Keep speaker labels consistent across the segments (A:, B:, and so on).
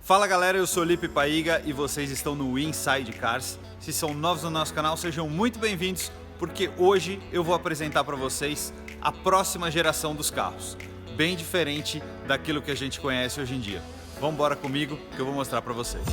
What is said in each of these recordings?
A: Fala galera, eu sou Lipe Paiga e vocês estão no Inside Cars. Se são novos no nosso canal, sejam muito bem-vindos, porque hoje eu vou apresentar para vocês a próxima geração dos carros, bem diferente daquilo que a gente conhece hoje em dia. Vamos embora comigo que eu vou mostrar para vocês.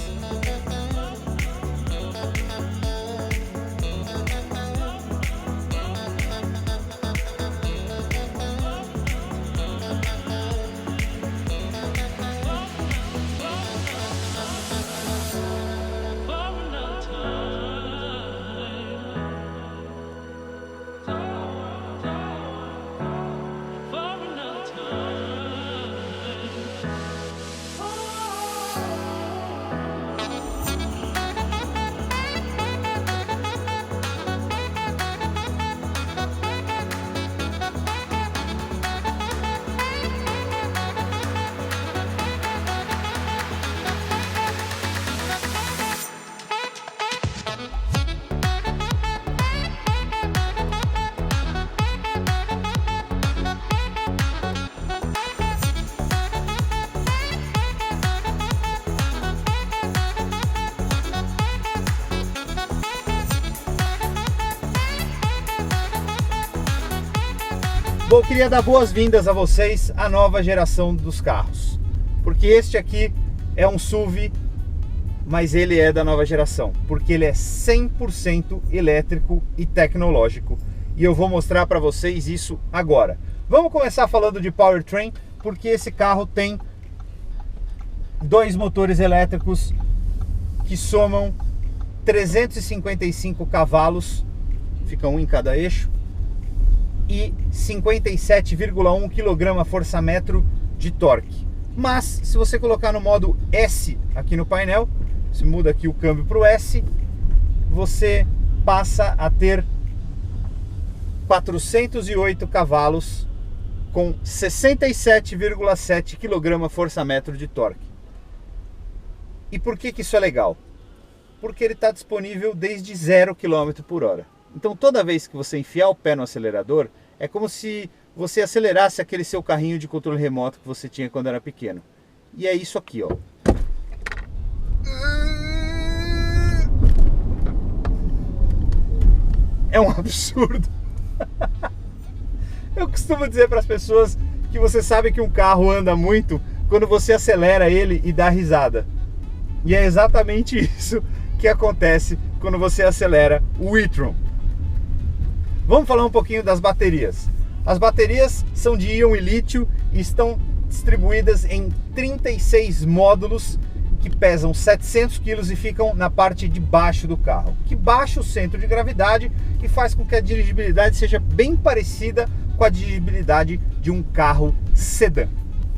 B: Bom, eu queria dar boas-vindas a vocês à nova geração dos carros, porque este aqui é um SUV, mas ele é da nova geração, porque ele é 100% elétrico e tecnológico, e eu vou mostrar para vocês isso agora. Vamos começar falando de powertrain, porque esse carro tem dois motores elétricos que somam 355 cavalos, fica um em cada eixo, e 57,1 kgfm de torque. Mas se você colocar no modo S aqui no painel, se muda aqui o câmbio para o S, você passa a ter 408 cavalos com 67,7 kgfm de torque. E por que isso é legal? Porque ele está disponível desde 0 km por hora. Então toda vez que você enfiar o pé no acelerador, é como se você acelerasse aquele seu carrinho de controle remoto que você tinha quando era pequeno. E é isso aqui, ó. É um absurdo. Eu costumo dizer para as pessoas que você sabe que um carro anda muito quando você acelera ele e dá risada. E é exatamente isso que acontece quando você acelera o e-tron. Vamos falar um pouquinho das baterias. As baterias são de íon e lítio e estão distribuídas em 36 módulos que pesam 700 kg e ficam na parte de baixo do carro, que baixa o centro de gravidade e faz com que a dirigibilidade seja bem parecida com a dirigibilidade de um carro sedã.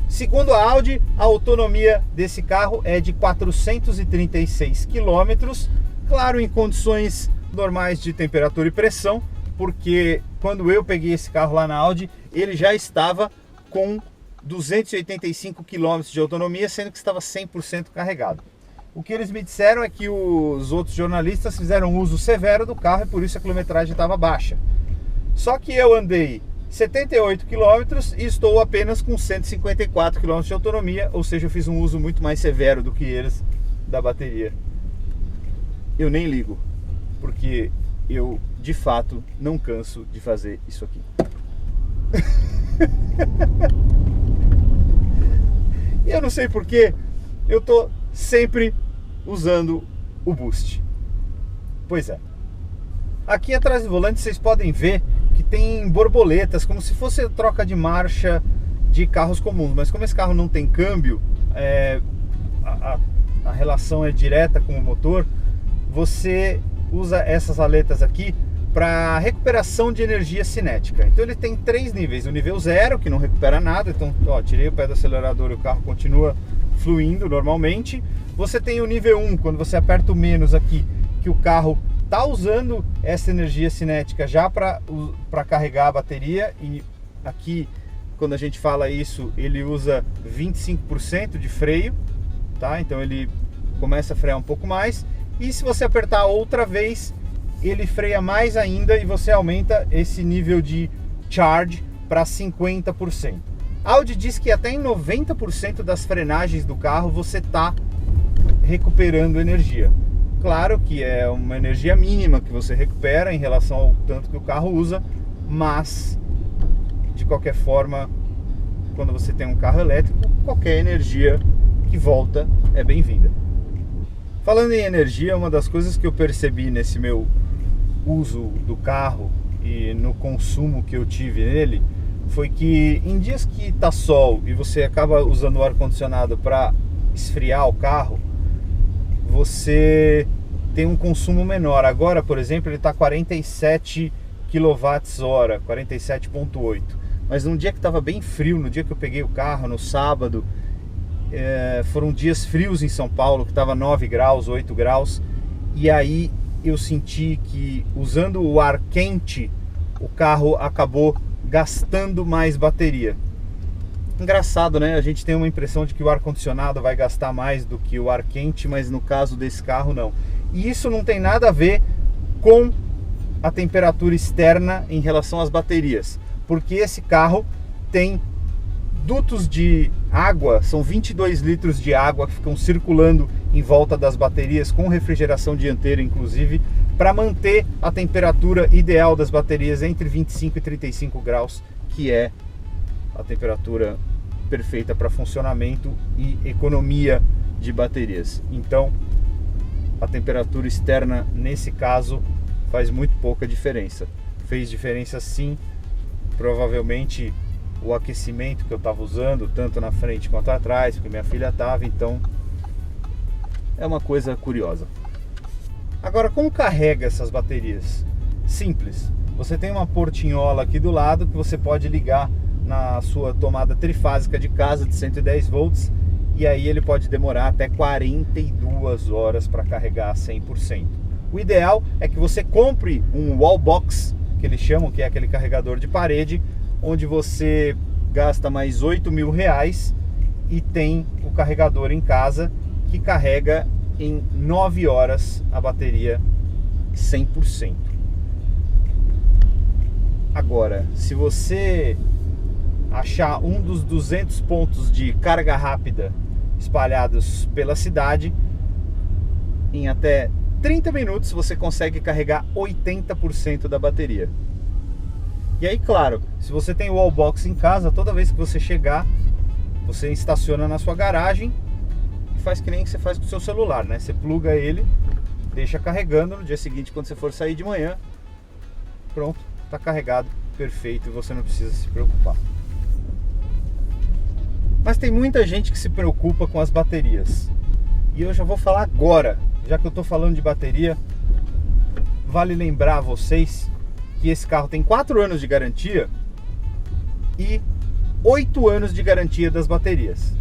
B: Segundo a Audi, a autonomia desse carro é de 436 km, claro, em condições normais de temperatura e pressão, porque quando eu peguei esse carro lá na Audi, ele já estava com 285 km de autonomia, sendo que estava 100% carregado. O que eles me disseram é que os outros jornalistas fizeram uso severo do carro e por isso a quilometragem estava baixa. Só que eu andei 78 km e estou apenas com 154 km de autonomia, ou seja, eu fiz um uso muito mais severo do que eles da bateria. Eu nem ligo, porque eu de fato não canso de fazer isso aqui. E eu não sei porque eu tô sempre usando o boost. Pois é. Aqui atrás do volante vocês podem ver que tem borboletas, como se fosse troca de marcha de carros comuns. Mas como esse carro não tem câmbio, a relação é direta com o motor, você usa essas aletas aqui para recuperação de energia cinética. Então ele tem três níveis: o nível 0, que não recupera nada, então ó, tirei o pé do acelerador e o carro continua fluindo normalmente. Você tem o nível 1, quando você aperta o menos aqui, que o carro está usando essa energia cinética já para carregar a bateria, e aqui quando a gente fala isso, ele usa 25% de freio, tá? Então ele começa a frear um pouco mais, e se você apertar outra vez, ele freia mais ainda e você aumenta esse nível de charge para 50%. A Audi diz que até em 90% das frenagens do carro você está recuperando energia. Claro que é uma energia mínima que você recupera em relação ao tanto que o carro usa, mas de qualquer forma, quando você tem um carro elétrico, qualquer energia que volta é bem-vinda. Falando em energia, uma das coisas que eu percebi nesse meu uso do carro e no consumo que eu tive nele foi que em dias que tá sol e você acaba usando o ar-condicionado para esfriar o carro, você tem um consumo menor. Agora, por exemplo, ele está 47 kWh, 47,8. Mas num dia que estava bem frio, no dia que eu peguei o carro, no sábado, foram dias frios em São Paulo, que estava 9 graus, 8 graus, e aí eu senti que usando o ar quente, o carro acabou gastando mais bateria. Engraçado, né? A gente tem uma impressão de que o ar-condicionado vai gastar mais do que o ar quente, mas no caso desse carro não. E isso não tem nada a ver com a temperatura externa em relação às baterias, porque esse carro tem dutos de água, são 22 litros de água que ficam circulando em volta das baterias, com refrigeração dianteira inclusive, para manter a temperatura ideal das baterias entre 25 e 35 graus, que é a temperatura perfeita para funcionamento e economia de baterias. Então, a temperatura externa nesse caso faz muito pouca diferença. Fez diferença sim, provavelmente o aquecimento que eu estava usando, tanto na frente quanto atrás, porque minha filha estava, então é uma coisa curiosa. Agora, como carrega essas baterias? Simples, você tem uma portinhola aqui do lado que você pode ligar na sua tomada trifásica de casa de 110 volts, e aí ele pode demorar até 42 horas para carregar 100%. O ideal é que você compre um wall box, que eles chamam, que é aquele carregador de parede, onde você gasta mais R$8.000 e tem o carregador em casa que carrega em 9 horas a bateria 100%. Agora, se você achar um dos 200 pontos de carga rápida espalhados pela cidade, em até 30 minutos você consegue carregar 80% da bateria. E aí, claro, se você tem o wallbox em casa, toda vez que você chegar, você estaciona na sua garagem e faz que nem você faz com o seu celular, né? Você pluga ele, deixa carregando, no dia seguinte, quando você for sair de manhã, pronto, está carregado, perfeito, e você não precisa se preocupar. Mas tem muita gente que se preocupa com as baterias. E eu já vou falar agora, já que eu estou falando de bateria, vale lembrar a vocês que esse carro tem 4 anos de garantia e 8 anos de garantia das baterias.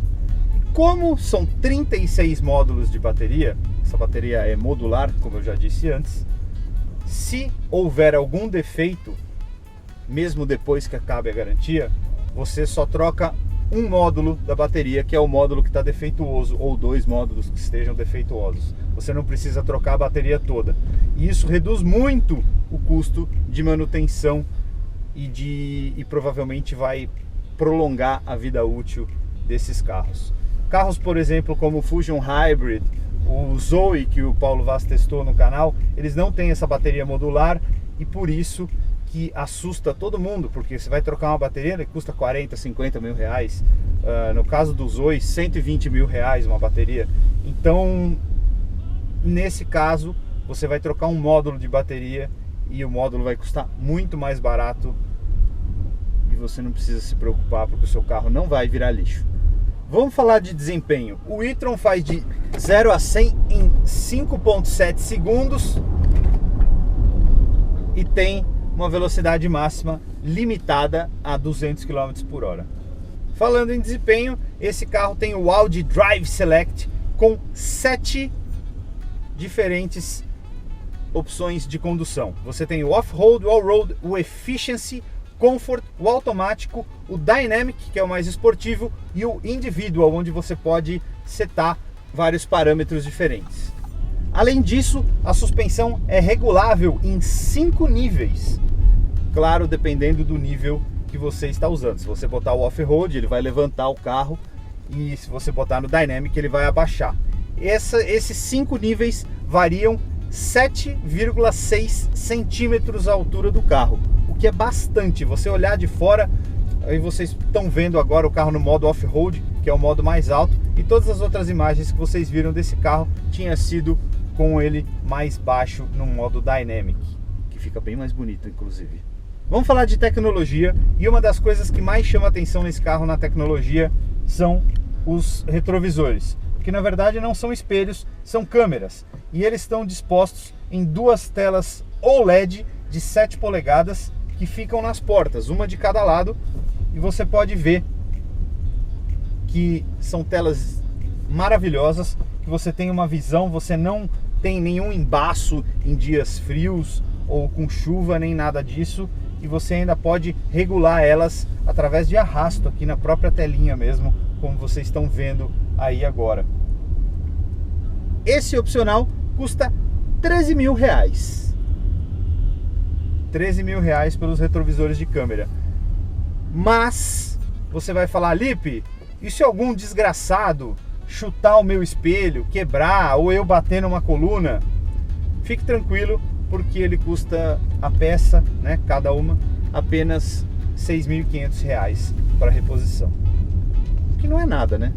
B: Como são 36 módulos de bateria, essa bateria é modular, como eu já disse antes, se houver algum defeito, mesmo depois que acabe a garantia, você só troca um módulo da bateria, que é o módulo que está defeituoso, ou 2 módulos que estejam defeituosos. Você não precisa trocar a bateria toda. E isso reduz muito o custo de manutenção e provavelmente vai prolongar a vida útil desses carros. Carros, por exemplo, como o Fusion Hybrid, o Zoe, que o Paulo Vaz testou no canal, eles não têm essa bateria modular e por isso que assusta todo mundo, porque você vai trocar uma bateria que custa 40, 50 mil reais, no caso do Zoe, 120 mil reais uma bateria. Então, nesse caso, você vai trocar um módulo de bateria e o módulo vai custar muito mais barato e você não precisa se preocupar porque o seu carro não vai virar lixo. Vamos falar de desempenho. O e-tron faz de 0 a 100 em 5,7 segundos e tem uma velocidade máxima limitada a 200 km por hora. Falando em desempenho, esse carro tem o Audi Drive Select com 7 diferentes opções de condução. Você tem o Off-Road, o All-Road, o Efficiency, Comfort, o Automático, o Dynamic, que é o mais esportivo, e o Individual, onde você pode setar vários parâmetros diferentes. Além disso, a suspensão é regulável em 5 níveis. Claro, dependendo do nível que você está usando. Se você botar o off-road, ele vai levantar o carro, e se você botar no Dynamic, ele vai abaixar. Esses 5 níveis variam 7,6 centímetros a altura do carro, o que é bastante. Você olhar de fora, aí vocês estão vendo agora o carro no modo off-road, que é o modo mais alto, e todas as outras imagens que vocês viram desse carro tinha sido com ele mais baixo no modo Dynamic, que fica bem mais bonito inclusive. Vamos falar de tecnologia, e uma das coisas que mais chama atenção nesse carro na tecnologia são os retrovisores, que na verdade não são espelhos, são câmeras, e eles estão dispostos em 2 telas OLED de 7 polegadas que ficam nas portas, uma de cada lado, e você pode ver que são telas maravilhosas, que você tem uma visão, você não tem nenhum embaço em dias frios ou com chuva, nem nada disso, e você ainda pode regular elas através de arrasto aqui na própria telinha mesmo, como vocês estão vendo aí agora. Esse opcional custa R$13 mil. R$13 mil pelos retrovisores de câmera. Mas você vai falar, Lipe, e se algum desgraçado chutar o meu espelho, quebrar, ou eu bater numa coluna? Fique tranquilo, porque ele custa a peça, né, cada uma, apenas R$6.500 para reposição. O que não é nada, né?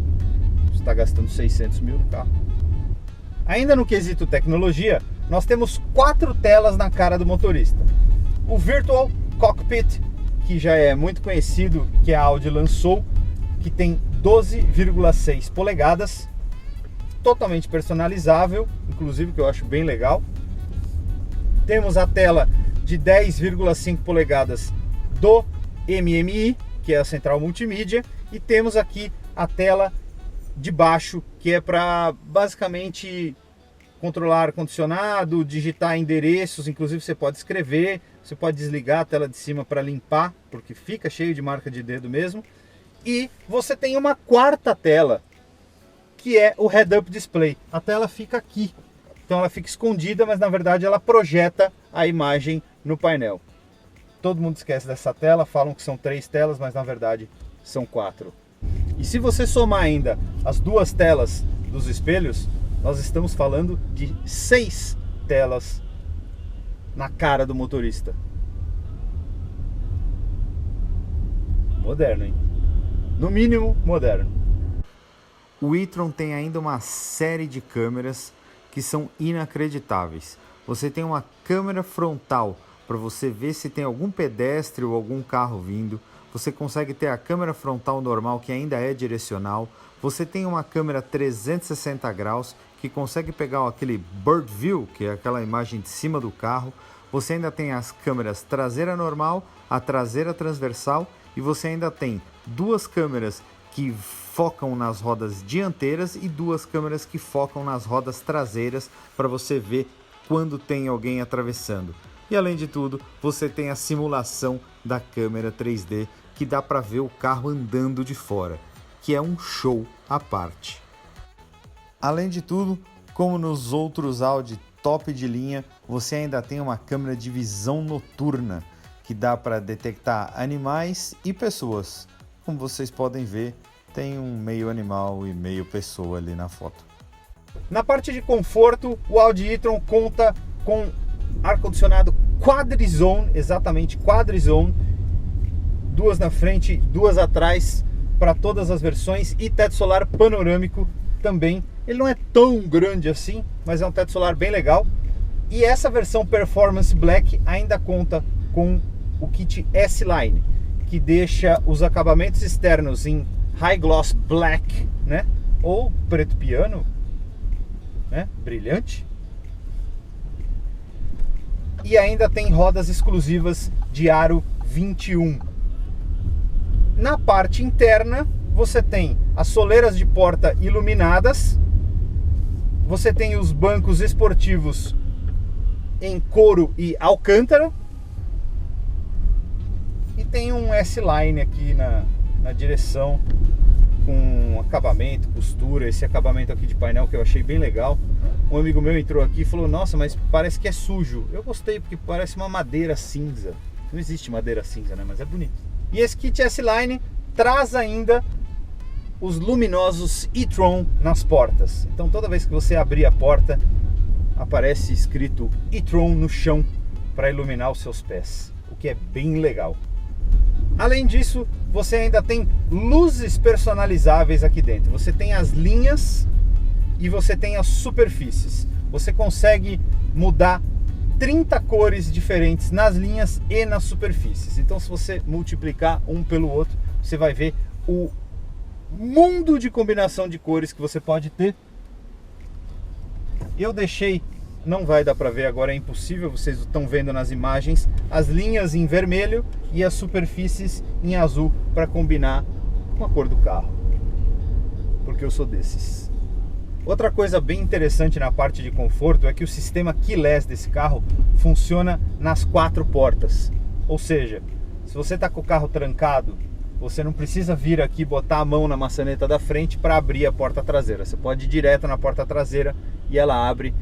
B: Você está gastando 600 mil no carro. Ainda no quesito tecnologia, nós temos 4 telas na cara do motorista. O Virtual Cockpit, que já é muito conhecido, que a Audi lançou, que tem 12,6 polegadas, totalmente personalizável, inclusive, que eu acho bem legal. Temos a tela de 10,5 polegadas do MMI, que é a central multimídia, e temos aqui a tela de baixo, que é para basicamente controlar ar-condicionado, digitar endereços, inclusive você pode escrever, você pode desligar a tela de cima para limpar, porque fica cheio de marca de dedo mesmo. E você tem uma 4ª tela, que é o Head-Up Display. A tela fica aqui, então ela fica escondida, mas na verdade ela projeta a imagem no painel. Todo mundo esquece dessa tela, falam que são 3 telas, mas na verdade são 4. E se você somar ainda as 2 telas dos espelhos, nós estamos falando de 6 telas na cara do motorista. Moderno, hein? No mínimo, moderno. O e-tron tem ainda uma série de câmeras que são inacreditáveis. Você tem uma câmera frontal para você ver se tem algum pedestre ou algum carro vindo. Você consegue ter a câmera frontal normal, que ainda é direcional. Você tem uma câmera 360 graus que consegue pegar aquele bird view, que é aquela imagem de cima do carro. Você ainda tem as câmeras traseira normal, a traseira transversal, e você ainda tem 2 câmeras que focam nas rodas dianteiras e 2 câmeras que focam nas rodas traseiras para você ver quando tem alguém atravessando. E além de tudo, você tem a simulação da câmera 3D, que dá para ver o carro andando de fora, que é um show à parte. Além de tudo, como nos outros Audi top de linha, você ainda tem uma câmera de visão noturna, que dá para detectar animais e pessoas. Como vocês podem ver, tem um meio animal e meio pessoa ali na foto. Na parte de conforto, o Audi e-tron conta com ar-condicionado Quadrizone, exatamente Quadrizone, 2 na frente, 2 atrás, para todas as versões, e teto solar panorâmico também. Ele não é tão grande assim, mas é um teto solar bem legal. E essa versão Performance Black ainda conta com o kit S-Line, que deixa os acabamentos externos em High Gloss Black, né? Ou preto piano, né? Brilhante. E ainda tem rodas exclusivas de aro 21. Na parte interna, você tem as soleiras de porta iluminadas, você tem os bancos esportivos em couro e alcântara, e tem um S-Line aqui na direção, com acabamento, costura, esse acabamento aqui de painel que eu achei bem legal. Um amigo meu entrou aqui e falou, nossa, mas parece que é sujo. Eu gostei, porque parece uma madeira cinza. Não existe madeira cinza, né? Mas é bonito. E esse kit S-Line traz ainda os luminosos e-tron nas portas. Então toda vez que você abrir a porta, aparece escrito e-tron no chão para iluminar os seus pés, o que é bem legal. Além disso, você ainda tem luzes personalizáveis aqui dentro. Você tem as linhas e você tem as superfícies. Você consegue mudar 30 cores diferentes nas linhas e nas superfícies. Então, se você multiplicar um pelo outro, você vai ver o mundo de combinação de cores que você pode ter. Eu deixei, não vai dar para ver agora, é impossível, vocês estão vendo nas imagens, as linhas em vermelho e as superfícies em azul para combinar com a cor do carro, porque eu sou desses. Outra coisa bem interessante na parte de conforto é que o sistema keyless desse carro funciona nas 4 portas. Ou seja, se você está com o carro trancado, você não precisa vir aqui botar a mão na maçaneta da frente para abrir a porta traseira. Você pode ir direto na porta traseira e ela abre.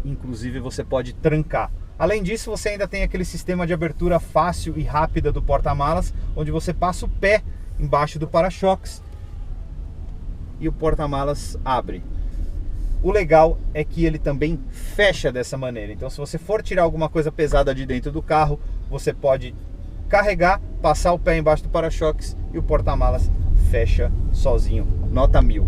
B: Inclusive você pode trancar. Além disso, você ainda tem aquele sistema de abertura fácil e rápida do porta-malas, onde você passa o pé embaixo do para-choques e o porta-malas abre. O legal é que ele também fecha dessa maneira. Então, se você for tirar alguma coisa pesada de dentro do carro, você pode carregar, passar o pé embaixo do para-choques e o porta-malas fecha sozinho. Nota 1000.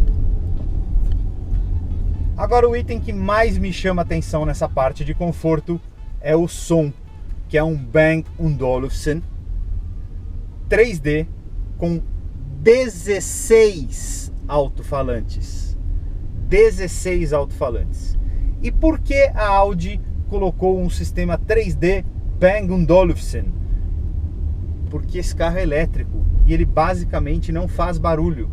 B: Agora, o item que mais me chama a atenção nessa parte de conforto é o som, que é um Bang & Olufsen 3D com 16 alto-falantes. 16 alto-falantes. E por que a Audi colocou um sistema 3D Bang & Olufsen? Porque esse carro é elétrico e ele basicamente não faz barulho.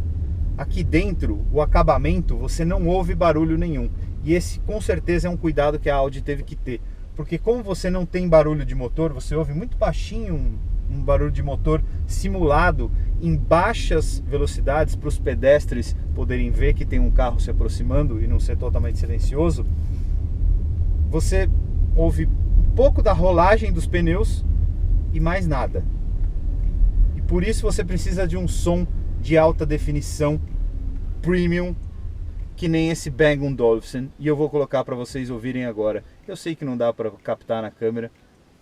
B: Aqui dentro, o acabamento, você não ouve barulho nenhum. E esse com certeza é um cuidado que a Audi teve que ter. Porque como você não tem barulho de motor, você ouve muito baixinho um barulho de motor simulado em baixas velocidades para os pedestres poderem ver que tem um carro se aproximando e não ser totalmente silencioso. Você ouve um pouco da rolagem dos pneus e mais nada. E por isso você precisa de um som de alta definição premium, que nem esse Bang & Olufsen, e eu vou colocar para vocês ouvirem agora. Eu sei que não dá para captar na câmera,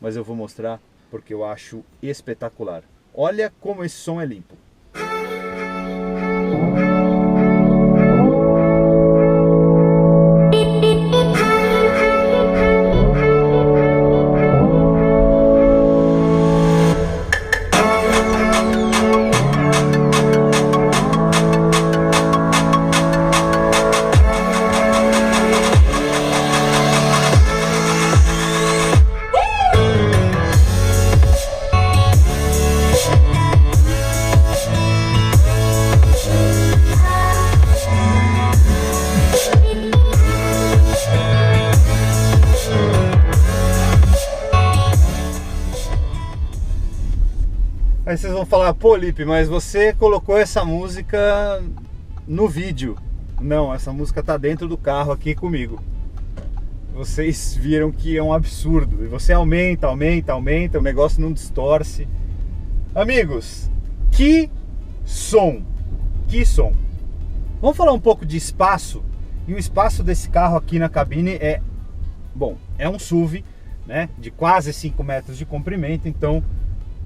B: mas eu vou mostrar porque eu acho espetacular. Olha como esse som é limpo. Aí vocês vão falar, pô Lipe, mas você colocou essa música no vídeo. Não, essa música tá dentro do carro aqui comigo. Vocês viram que é um absurdo. E você aumenta, o negócio não distorce. Amigos, que som! Que som! Vamos falar um pouco de espaço. E o espaço desse carro aqui na cabine é... Bom, é um SUV, né, de quase 5 metros de comprimento, então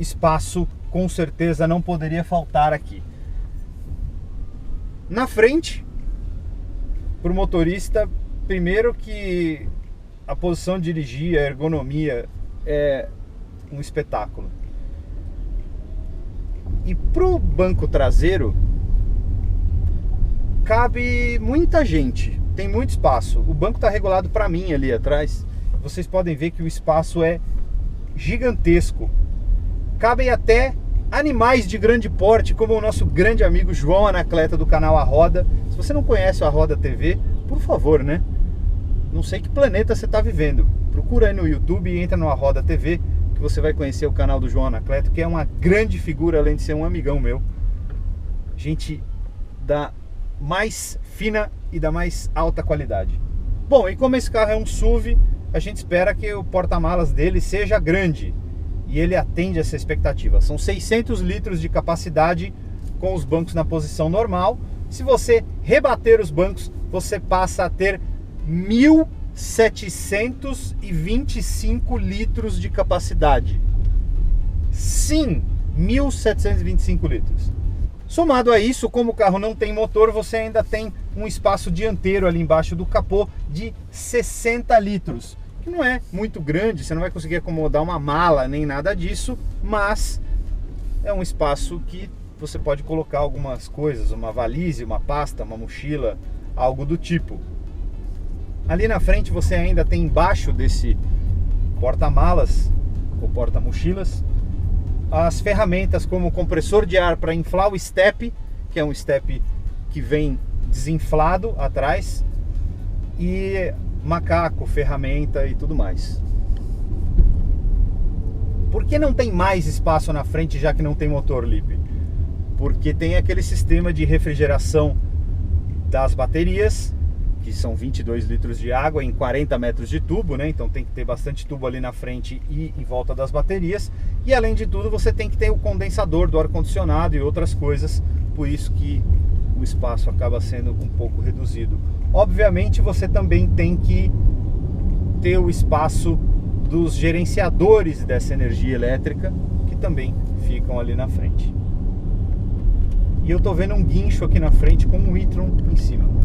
B: espaço com certeza não poderia faltar aqui. Na frente, para o motorista, primeiro que a posição de dirigir, a ergonomia é um espetáculo. E para o banco traseiro, cabe muita gente, tem muito espaço. O banco está regulado para mim ali atrás. Vocês podem ver que o espaço é gigantesco. Cabem até animais de grande porte, como o nosso grande amigo João Anacleto do canal A Roda. Se você não conhece a Roda TV, por favor, né? Não sei que planeta você está vivendo. Procura aí no YouTube e entra no A Roda TV, que você vai conhecer o canal do João Anacleto, que é uma grande figura, além de ser um amigão meu. Gente da mais fina e da mais alta qualidade. Bom, e como esse carro é um SUV, a gente espera que o porta-malas dele seja grande. E ele atende essa expectativa. São 600 litros de capacidade com os bancos na posição normal. Se você rebater os bancos, você passa a ter 1.725 litros de capacidade. Sim, 1.725 litros. Somado a isso, como o carro não tem motor, você ainda tem um espaço dianteiro ali embaixo do capô de 60 litros. Que não é muito grande, você não vai conseguir acomodar uma mala nem nada disso, mas é um espaço que você pode colocar algumas coisas, uma valise, uma pasta, uma mochila, algo do tipo. Ali na frente você ainda tem embaixo desse porta-malas ou porta-mochilas as ferramentas como o compressor de ar para inflar o step, que é um step que vem desinflado atrás, e macaco, ferramenta e tudo mais. Por que não tem mais espaço na frente já que não tem motor, Lipe? Porque tem aquele sistema de refrigeração das baterias, que são 22 litros de água em 40 metros de tubo, né? Então tem que ter bastante tubo ali na frente e em volta das baterias. E além de tudo, você tem que ter o condensador do ar-condicionado e outras coisas, por isso que o espaço acaba sendo um pouco reduzido. Obviamente você também tem que ter o espaço dos gerenciadores dessa energia elétrica, que também ficam ali na frente. E eu tô vendo um guincho aqui na frente com um e-tron em cima.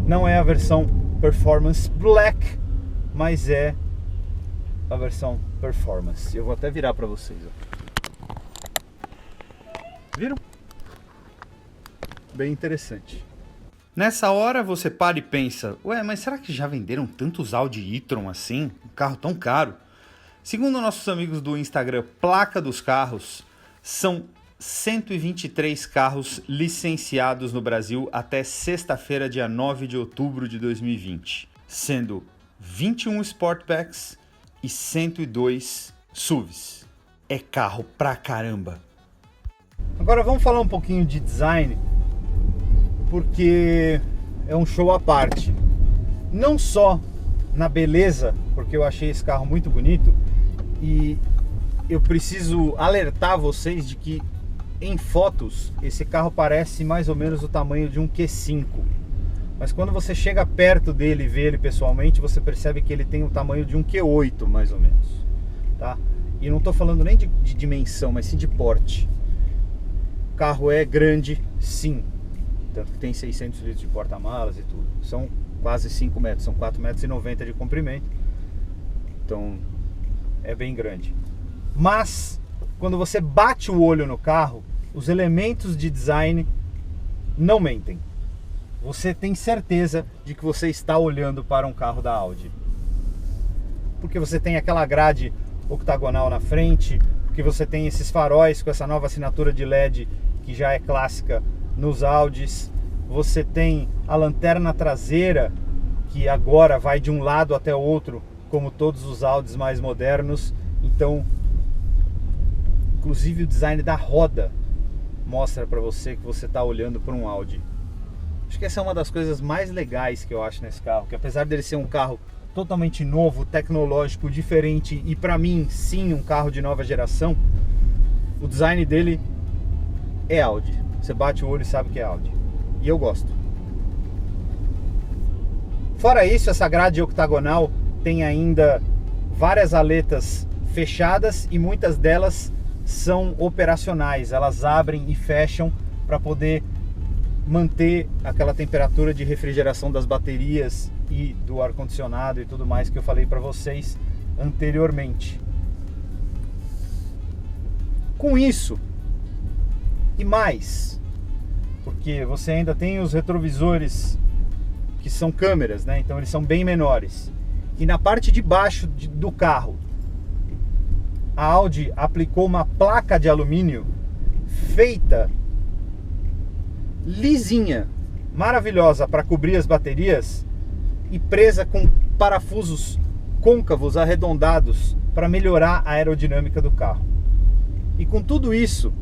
B: Não é a versão Performance Black, mas é a versão Performance. Eu vou até virar para vocês. Ó. Viram? Bem interessante.
A: Nessa hora você para e pensa, ué, mas será que já venderam tantos Audi e-tron assim? Um carro tão caro? Segundo nossos amigos do Instagram Placa dos Carros, são 123 carros licenciados no Brasil até sexta-feira, dia 9 de outubro de 2020, sendo 21 Sportbacks e 102 SUVs. É carro pra caramba!
B: Agora vamos falar um pouquinho de design, porque é um show à parte. Não só na beleza, porque eu achei esse carro muito bonito, e eu preciso alertar vocês de que em fotos esse carro parece mais ou menos o tamanho de um Q5, mas quando você chega perto dele e vê ele pessoalmente, você percebe que ele tem o tamanho de um Q8 mais ou menos, tá? E não estou falando nem de dimensão, mas sim de porte. O carro é grande, sim, tanto que tem 600 litros de porta-malas e tudo. São quase 5 metros, são 4,90 metros de comprimento, então é bem grande. Mas quando você bate o olho no carro, os elementos de design não mentem. Você tem certeza de que você está olhando para um carro da Audi. Porque você tem aquela grade octagonal na frente, porque você tem esses faróis com essa nova assinatura de LED que já é clássica nos Audis. Você tem a lanterna traseira que agora vai de um lado até o outro, como todos os Audis mais modernos. Então, inclusive o design da roda mostra para você que você está olhando para um Audi. Acho que essa é uma das coisas mais legais que eu acho nesse carro, que apesar dele ser um carro totalmente novo, tecnológico, diferente e para mim sim um carro de nova geração, o design dele é Audi. Você bate o olho e sabe que é Audi. E eu gosto. Fora isso, essa grade octagonal tem ainda várias aletas fechadas e muitas delas são operacionais, elas abrem e fecham para poder manter aquela temperatura de refrigeração das baterias e do ar-condicionado e tudo mais que eu falei para vocês anteriormente. Com isso e mais, porque você ainda tem os retrovisores que são câmeras, né? Então eles são bem menores. E na parte de baixo do carro, a Audi aplicou uma placa de alumínio feita lisinha, maravilhosa para cobrir as baterias e presa com parafusos côncavos arredondados para melhorar a aerodinâmica do carro. E com tudo isso,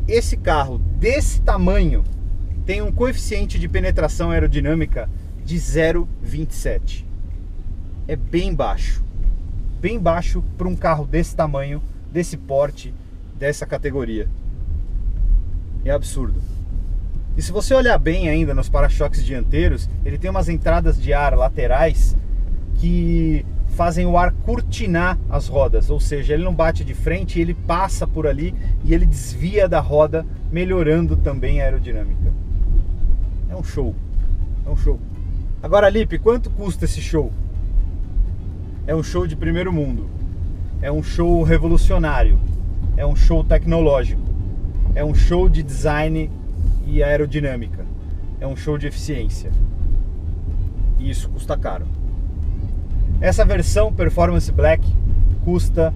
B: esse carro desse tamanho tem um coeficiente de penetração aerodinâmica de 0,27. É bem baixo para um carro desse tamanho, desse porte, dessa categoria. É absurdo. E se você olhar bem ainda nos para-choques dianteiros, ele tem umas entradas de ar laterais que fazem o ar cortinar as rodas, ou seja, ele não bate de frente, ele passa por ali e ele desvia da roda, melhorando também a aerodinâmica. É um show, é um show. Agora, Lipe, quanto custa esse show? É um show de primeiro mundo, é um show revolucionário, é um show tecnológico, é um show de design e aerodinâmica, é um show de eficiência. E isso custa caro. Essa versão Performance Black custa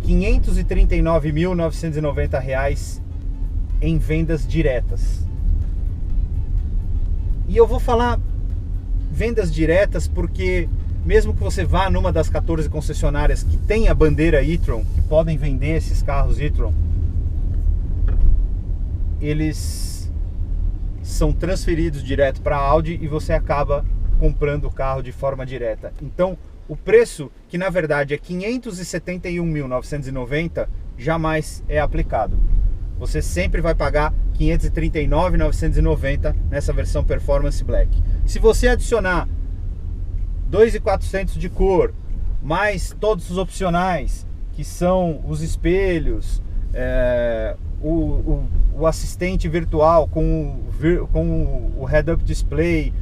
B: R$ 539.990 em vendas diretas. E eu vou falar vendas diretas porque mesmo que você vá numa das 14 concessionárias que tem a bandeira e-tron, que podem vender esses carros e-tron, eles são transferidos direto para a Audi e você acaba comprando o carro de forma direta. Então, o preço, que na verdade é R$ 571.990, jamais é aplicado. Você sempre vai pagar R$ 539.990 nessa versão Performance Black. Se você adicionar 2.400 de cor, mais todos os opcionais, que são os espelhos, o assistente virtual com o head-up display,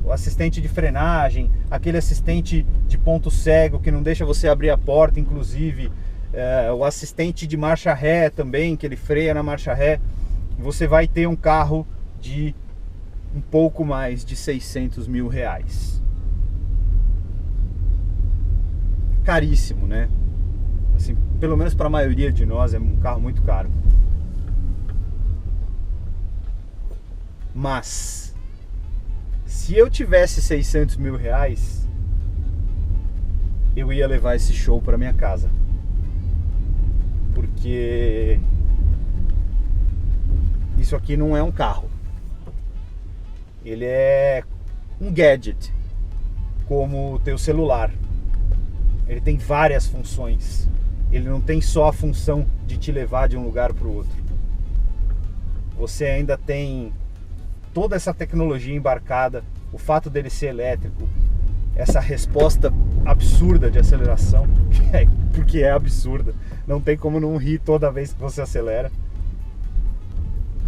B: o assistente de frenagem, aquele assistente de ponto cego que não deixa você abrir a porta, inclusive, o assistente de marcha ré também, que ele freia na marcha ré, você vai ter um carro de um pouco mais de R$600 mil. Caríssimo, né? Assim, pelo menos para a maioria de nós é um carro muito caro. Mas se eu tivesse R$600 mil, eu ia levar esse show para minha casa, porque isso aqui não é um carro, ele é um gadget, como o teu celular. Ele tem várias funções, ele não tem só a função de te levar de um lugar para o outro. Você ainda tem toda essa tecnologia embarcada, o fato dele ser elétrico, essa resposta absurda de aceleração, porque é absurda, não tem como não rir toda vez que você acelera,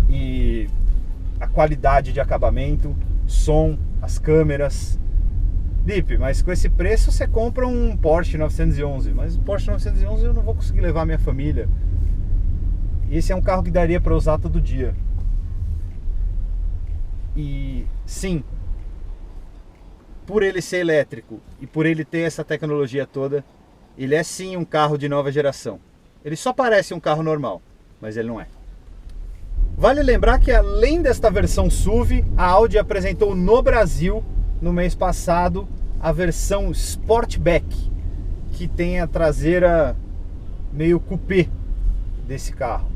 B: e a qualidade de acabamento, som, as câmeras. Lipe, mas com esse preço você compra um Porsche 911, mas o Porsche 911 eu não vou conseguir levar minha família. Esse é um carro que daria para usar todo dia. E sim, por ele ser elétrico e por ele ter essa tecnologia toda, ele é sim um carro de nova geração. Ele só parece um carro normal, mas ele não é. Vale lembrar que além desta versão SUV, a Audi apresentou no Brasil, no mês passado, a versão Sportback, que tem a traseira meio coupé desse carro.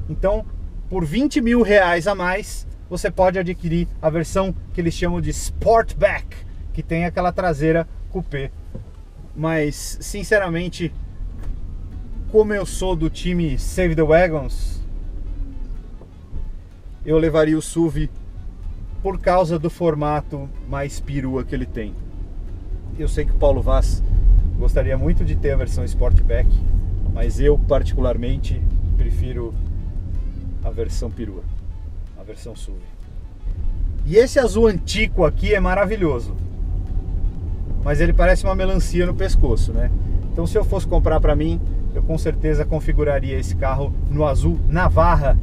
B: Então, por R$20 mil a mais, você pode adquirir a versão que eles chamam de Sportback, que tem aquela traseira coupé. Mas, sinceramente, como eu sou do time Save the Wagons, eu levaria o SUV por causa do formato mais perua que ele tem. Eu sei que o Paulo Vaz gostaria muito de ter a versão Sportback, mas eu particularmente prefiro a versão perua, a versão SUV. E esse azul antigo aqui é maravilhoso, mas ele parece uma melancia no pescoço, né? Então, se eu fosse comprar para mim, eu com certeza configuraria esse carro no azul Navarra,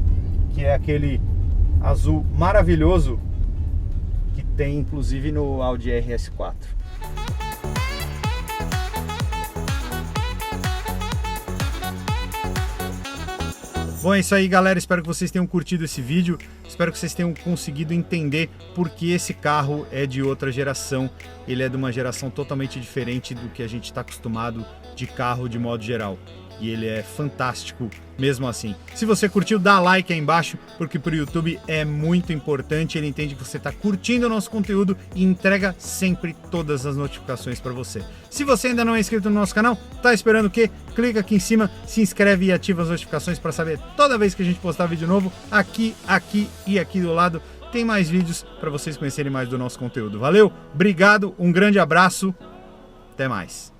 B: que é aquele azul maravilhoso que tem inclusive no Audi RS4. Bom, é isso aí, galera, espero que vocês tenham curtido esse vídeo, espero que vocês tenham conseguido entender por que esse carro é de outra geração. Ele é de uma geração totalmente diferente do que a gente está acostumado de carro de modo geral. e ele é fantástico mesmo assim. Se você curtiu, dá like aí embaixo, porque para o YouTube é muito importante, ele entende que você está curtindo o nosso conteúdo e entrega sempre todas as notificações para você. Se você ainda não é inscrito no nosso canal, tá esperando o quê? Clica aqui em cima, se inscreve e ativa as notificações para saber toda vez que a gente postar vídeo novo. Aqui e aqui do lado tem mais vídeos para vocês conhecerem mais do nosso conteúdo. Valeu, obrigado, um grande abraço, até mais.